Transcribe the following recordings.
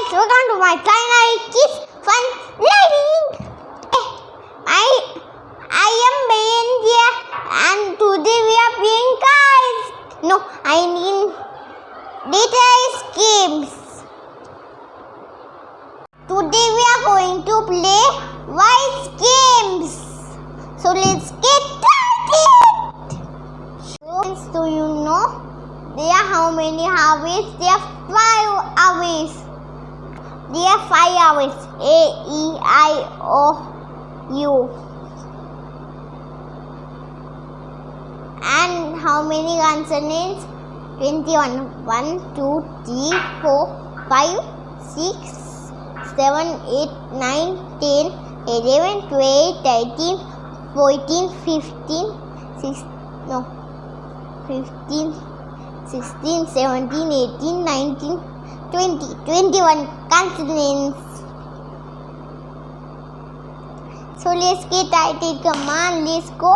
guys, welcome to my channel Kids Fun Learning. I am India and today we are playing cards. No, I mean letters games. Today we are going to play voice games. So let's get started. So you know there are how many hours? There are 5 hours. There are 5 hours. A, E, I, O, U. And how many consonants? 21. 1, 2, 3, 4, 5, 6, 7, 8, 9, 10, 11, 12, 13, 14, 15, 16, 17, 18, 19, 20, 21 consonants. So let's get started. Come on, let's go.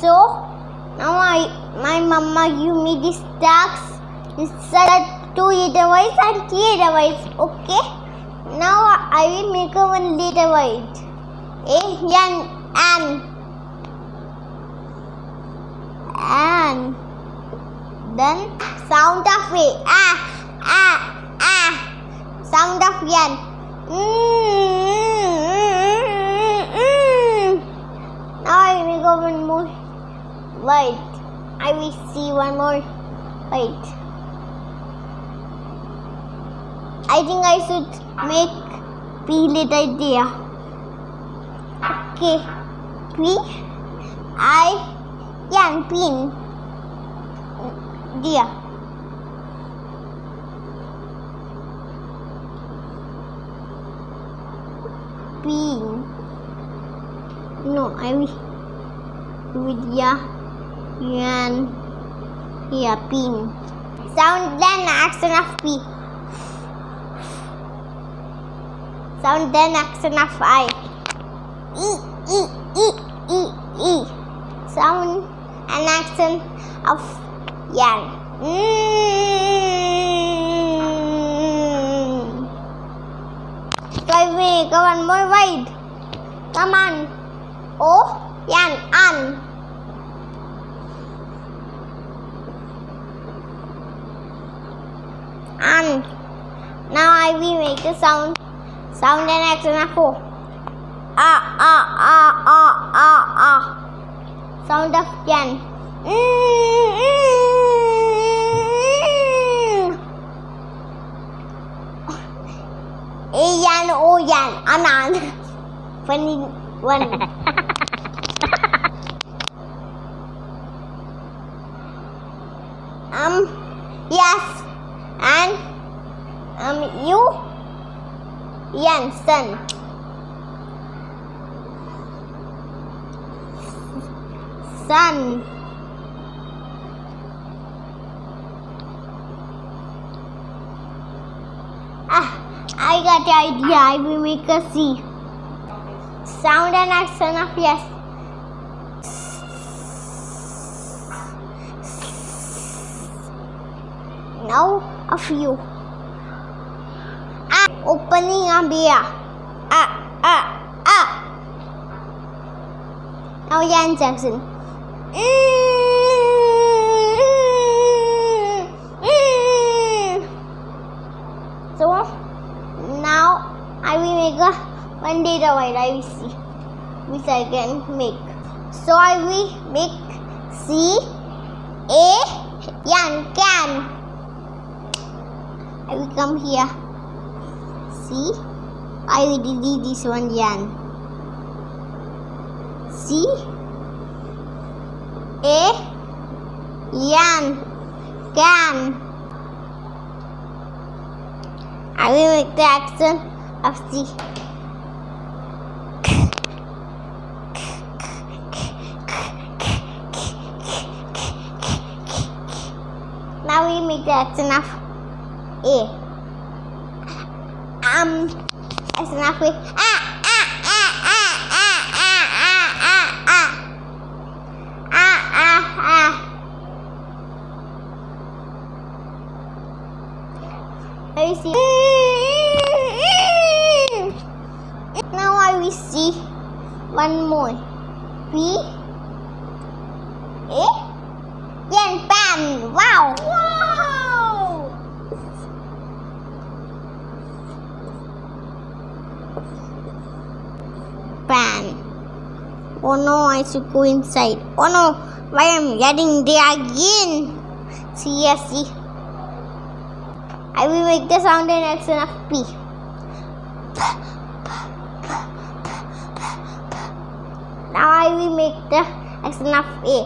So now my mama give me these tasks. Instead 2 letter wise and 3 letter wise. Okay. Now I will make a 1 letter wise. A, N, and then sound of A, sound of N, Now I will go 1 more. Wait, I will see 1 more. Wait, I think I should make P letter there. Okay, P, I, N, pin, there. Pin. No, I will with ya, N, here, pin. Sound then action of P. Sound then action of I. E. Sound and action of Yan. So I will make 1 more wide. Come on. O, Yan, an. An. Now I will make a sound and action of O. Sound of Yan. A, Yan, O, Yan, anan. Funny one. Yes, and U, Yan, sun. Sun. I got the idea. I will make a C. Sound and action of yes. Now of you. Opening a beer. Now Yan Jackson. So now I will make a 1 letter wide. I will see which I can make. So I will make C, A, Yan, can. I will come here. C. I will delete this one, Yan. C, A, Yan, can. I will make the action of C. Now we make the action of A. Action of A. we see one more. P A N, pan. Wow. Wow! Pan. Oh no, I should go inside. Oh no, why am I getting there again? See, yes, see. I will make the sound in action of P. Now I will make the action of A.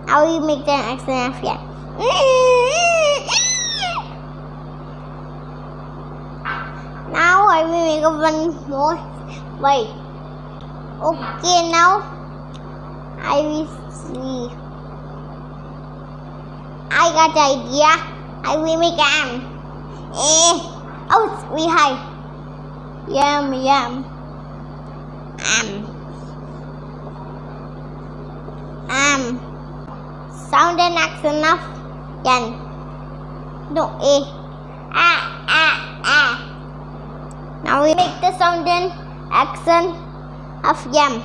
Now we make the action of A. Now I will make one more. Wait. Okay, now I will see. I got the idea. I will make am. Oh, we hide. Yum. Sound and action of yan. No, A. Now we make the sound and action of yam.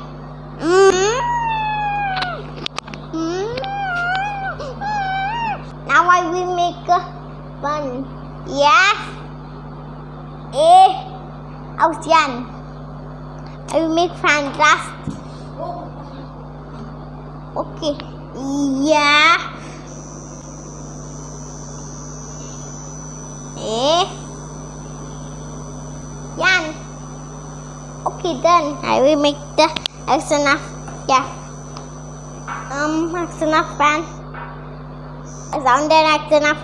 Now I will make one. Yes. A. Yan. I will make fantastic. Okay. Yeah. Yan. Okay, then I will make the action of action of fan. Sound and action of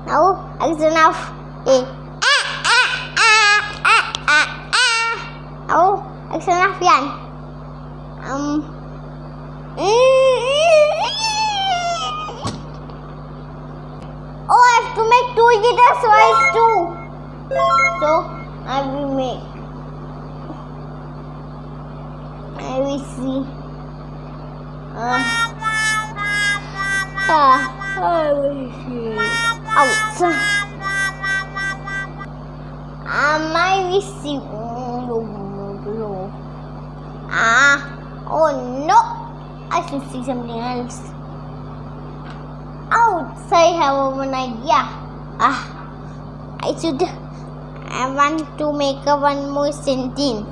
Now action of A. Now action of yan. Oh, I have to make 2 guitars twice too. So I will make. I will see. I will see. Ouch. I will see. Oh no. I should see something else. Ouch. I have one idea. I want to make one more sentence.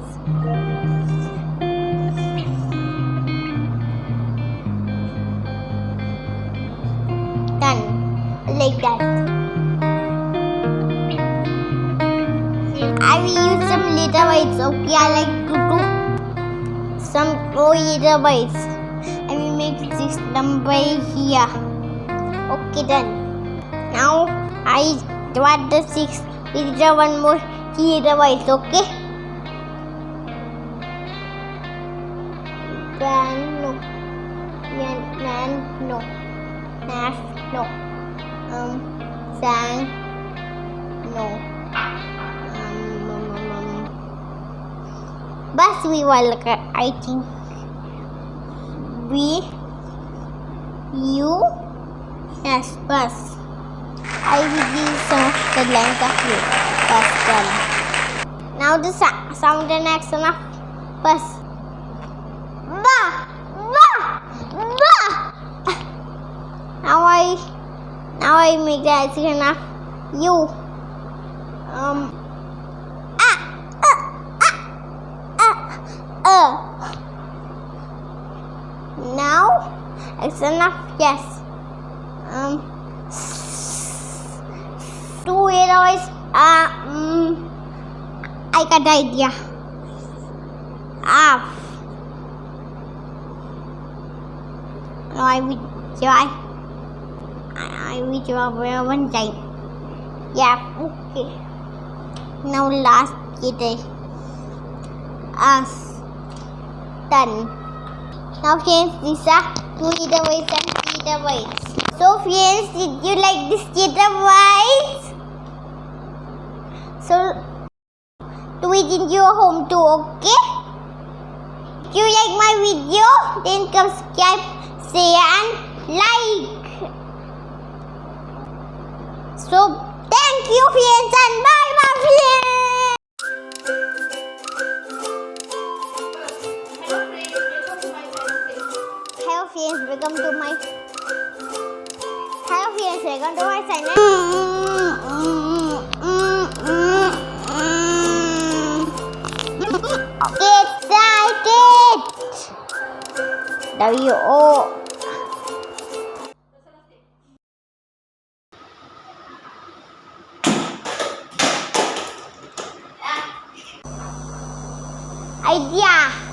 Done. Like that. I will use some letter words. Okay, I like to do some letter words. I will make this number here. Okay, done. Now I want the 6 with one more letter words. Okay. No. No. Nas, no. Sang, no. Bus we will, I think. Yes, bus. I will give some of the lines of you. Bus done. Now the sound and action of bus. Now I make the action of you. Now action of yes. 2 heroes. I got the idea. Now I will try. I will try one time. Yeah, okay. Now last it. Done. Now friends, these are 2 letter words and 3 letter words. So friends, did you like this letter words? So do it in your home too, okay? If you like my video, then subscribe, share and like. So thank you friends and bye bye friends. Hello friends, welcome to my channel. Get excited. W O idea.